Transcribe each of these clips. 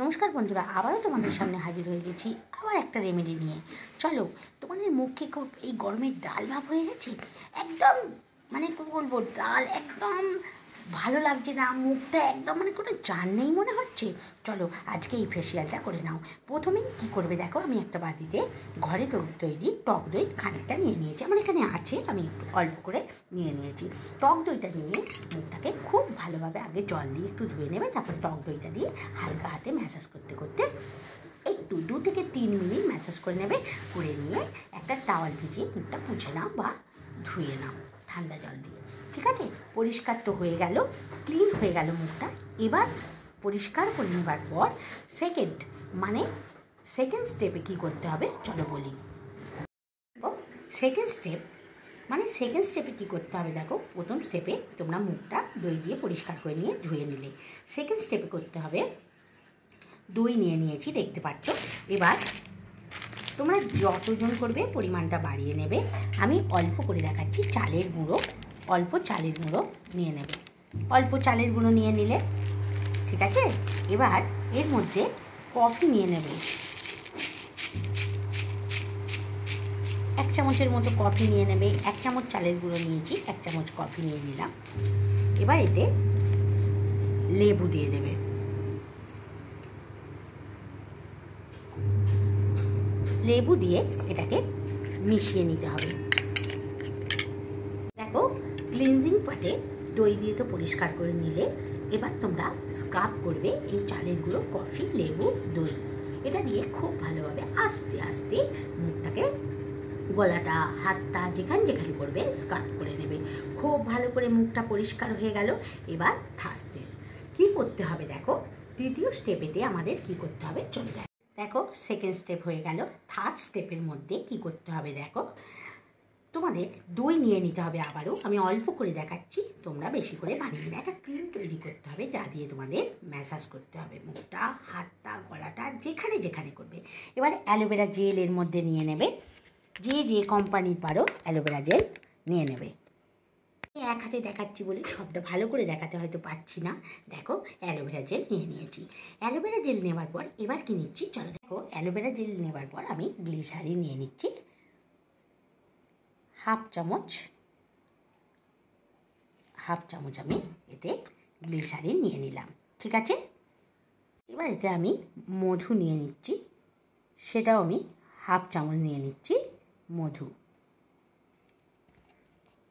নমস্কার বন্ধুরা, আবারও তোমাদের সামনে হাজির হয়ে গেছি আবার একটা রেমেডি নিয়ে। চলো, তোমাদের মুখে খুব এই গরমের ডাল ভাব হয়ে গেছে, একদম মানে কী বলবো, ডাল একদম ভালো লাগছে না, মুখটা একদম মানে কোনো চান নেই মনে হচ্ছে। চলো আজকে এই ফেসিয়ালটা করে নাও। প্রথমেই কী করবে দেখো, আমি একটা বাটিতে ঘরে তৈরি টক দই খানিকটা নিয়ে নিয়েছি, আমার এখানে আছে, আমি একটু অল্প করে নিয়ে নিয়েছি। টক দইটা নিয়ে মুখটাকে খুব ভালোভাবে আগে জল দিয়ে একটু ধুয়ে নেবে, তারপর টক দইটা দিয়ে হালকা হাতে ম্যাসাজ করতে করতে একটু 2 থেকে 3 মিনিট ম্যাসাজ করে নেবে। করে নিয়ে একটা টাওয়াল ভিজিয়ে মুখটা মুছে নাও বা ধুয়ে নাও ঠান্ডা জল দিয়ে। ঠিক আছে, পরিষ্কার তো হয়ে গেল, ক্লিন হয়ে গেল মুখটা। এবার পরিষ্কার করে নেবার পর সেকেন্ড স্টেপে কী করতে হবে চলো বলি। সেকেন্ড স্টেপে কী করতে হবে দেখো, প্রথম স্টেপে তোমরা মুখটা দই দিয়ে পরিষ্কার করে নিয়ে ধুয়ে নিলে। সেকেন্ড স্টেপে করতে হবে, দই নিয়ে নিয়েছি দেখতে পাচ্ছ। এবার তোমরা যতজন করবে পরিমাণটা বাড়িয়ে নেবে। আমি অল্প করে দেখাচ্ছি, চালের গুঁড়ো, অল্প চালের গুঁড়ো নিয়ে নেবে। অল্প চালের গুঁড়ো নিয়ে নিলে, ঠিক আছে। এবার এর মধ্যে কফি নিয়ে নেবে, 1 চামচের মতো কফি নিয়ে নেবে। 1 চামচ চালের গুঁড়ো নিয়েছি, 1 চামচ কফি নিয়ে নিলাম। এবার এতে লেবু দিয়ে দেবে। লেবু দিয়ে এটাকে মিশিয়ে নিতে হবে। দেখো, ক্লিনজিং পার্টে দই দিয়ে তো পরিষ্কার করে নিলে, এবার তোমরা স্ক্রাব করবে এই চালের গুঁড়ো, কফি, লেবু, দই, এটা দিয়ে খুব ভালোভাবে আস্তে আস্তে মুখটাকে, গলাটা, হাতটা যেখানে যেখানে করবে স্ক্রাব করে নেবে। খুব ভালো করে মুখটা পরিষ্কার হয়ে গেল। এবার থার্ড স্টেপ কী করতে হবে দেখো, দ্বিতীয় স্টেপেতে আমাদের কি করতে হবে চলে যায়। দেখো, সেকেন্ড স্টেপ হয়ে গেল। থার্ড স্টেপের মধ্যে কি করতে হবে দেখো, তোমাদের দই নিয়ে নিতে হবে। আবারও আমি অল্প করে দেখাচ্ছি, তোমরা বেশি করে বানিয়ে নেবে। একটা ক্রিম তৈরি করতে হবে যা দিয়ে তোমাদের ম্যাসাজ করতে হবে মুখটা, হাতটা, গলাটা, যেখানে যেখানে করবে। এবার অ্যালোভেরা জেল এর মধ্যে নিয়ে নেবে, যে কোম্পানির পারো অ্যালোভেরা জেল নিয়ে নেবে। এক হাতে দেখাচ্ছি বলে সবটা ভালো করে দেখাতে হয়তো পাচ্ছি না। দেখো, অ্যালোভেরা জেল নিয়ে নিয়েছি। অ্যালোভেরা জেল নেওয়ার পর এবার কি নিচ্ছি চলো দেখো, অ্যালোভেরা জেল নেওয়ার পর আমি গ্লিসারিন নিয়ে নিচ্ছি, হাফ চামচ আমি এতে গ্লিসারিন নিয়ে নিলাম। ঠিক আছে, এবার এতে আমি মধু নিয়ে নিচ্ছি, সেটাও আমি হাফ চামচ নিয়ে নিচ্ছি মধু।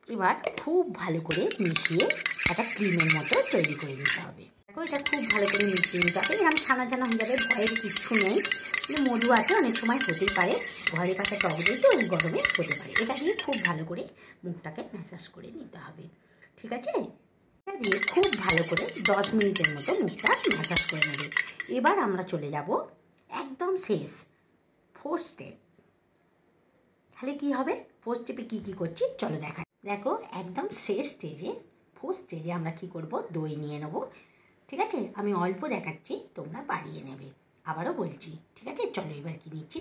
এবার খুব ভালো করে মিশিয়ে একটা ক্রিমের মতো তৈরি করে নিতে হবে। দেখো, এটা খুব ভালো করে মিশিয়ে নিতে হবে। এরকম ছানা হয়ে যাবে, ভয়ের কিচ্ছু নেই। কিন্তু মধু আছে, অনেক সময় হতেই পারে, ঘরের কাছে টক দই তো এই গরমে হতে পারে। এটা দিয়ে খুব ভালো করে মুখটাকে ম্যাসাজ করে নিতে হবে। ঠিক আছে, এটা দিয়ে খুব ভালো করে 10 মিনিটের মতো মুখটা ম্যাসাজ করে নেবে। এবার আমরা চলে যাব একদম শেষ 4th স্টেপ। তাহলে কী হবে, 4th স্টেপে কী করছি চলো দেখা। দেখো, একদম শেষ স্টেজে 4th স্টেজে আমরা কি করব, দই নিয়ে নেব। ঠিক আছে, আমি অল্প দেখাচ্ছি, তোমরা বাড়িয়ে নেবে। আবারও বলছি, ঠিক আছে। চলো এবার কি নিচ্ছি,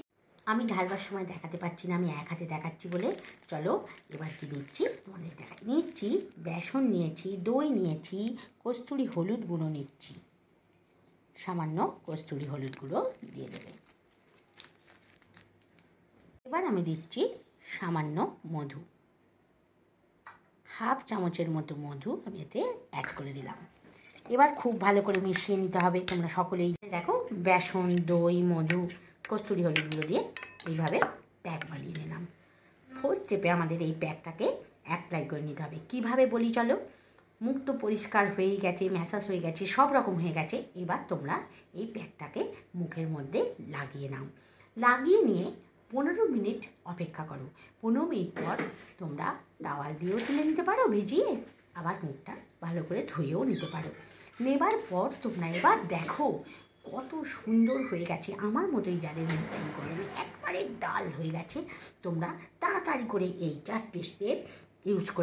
আমি ঢালবার সময় দেখাতে পাচ্ছি না, আমি এক হাতে দেখাচ্ছি বলে। চলো এবার কি নিচ্ছি তোমাদের দেখাই। নিচ্ছি বেসন নিয়েছি, দই নিয়েছি, কস্তুরি হলুদ গুঁড়ো নিচ্ছি, সামান্য কস্তুরি হলুদ গুঁড়ো দিয়ে দেবে। এবার আমি দিচ্ছি সামান্য মধু, হাফ চামচের মতো মধু আমি এতে অ্যাড করে দিলাম। এবার খুব ভালো করে মিশিয়ে নিতে হবে। তোমরা সকলেই দেখো, বেসন, দই, মধু, কস্তুরি হলুদগুলো দিয়ে এইভাবে প্যাক বানিয়ে নিলাম। 4th স্টেপে আমাদের এই প্যাকটাকে অ্যাপ্লাই করে নিতে হবে। কীভাবে বলি চলো, মুখ তো পরিষ্কার হয়েই গেছে, ম্যাসাজ হয়ে গেছে, সব রকম হয়ে গেছে। এবার তোমরা এই প্যাকটাকে মুখের মধ্যে লাগিয়ে নাও। লাগিয়ে নিয়ে 15 মিনিট অপেক্ষা করো। 15 মিনিট পর তোমরা টাওয়াল দিয়েও তুলে নিতে পারো ভিজিয়ে, আবার মুখটা ভালো করে ধুয়েও নিতে পারো। নেবার পর তোমরা এবার দেখো কত সুন্দর হয়ে গেছে। আমার মতোই যাদের মুখটা এই গরমে একবারে ডাল হয়ে গেছে, তোমরা তাড়াতাড়ি করে এই 4টে স্টেপ ইউজ করে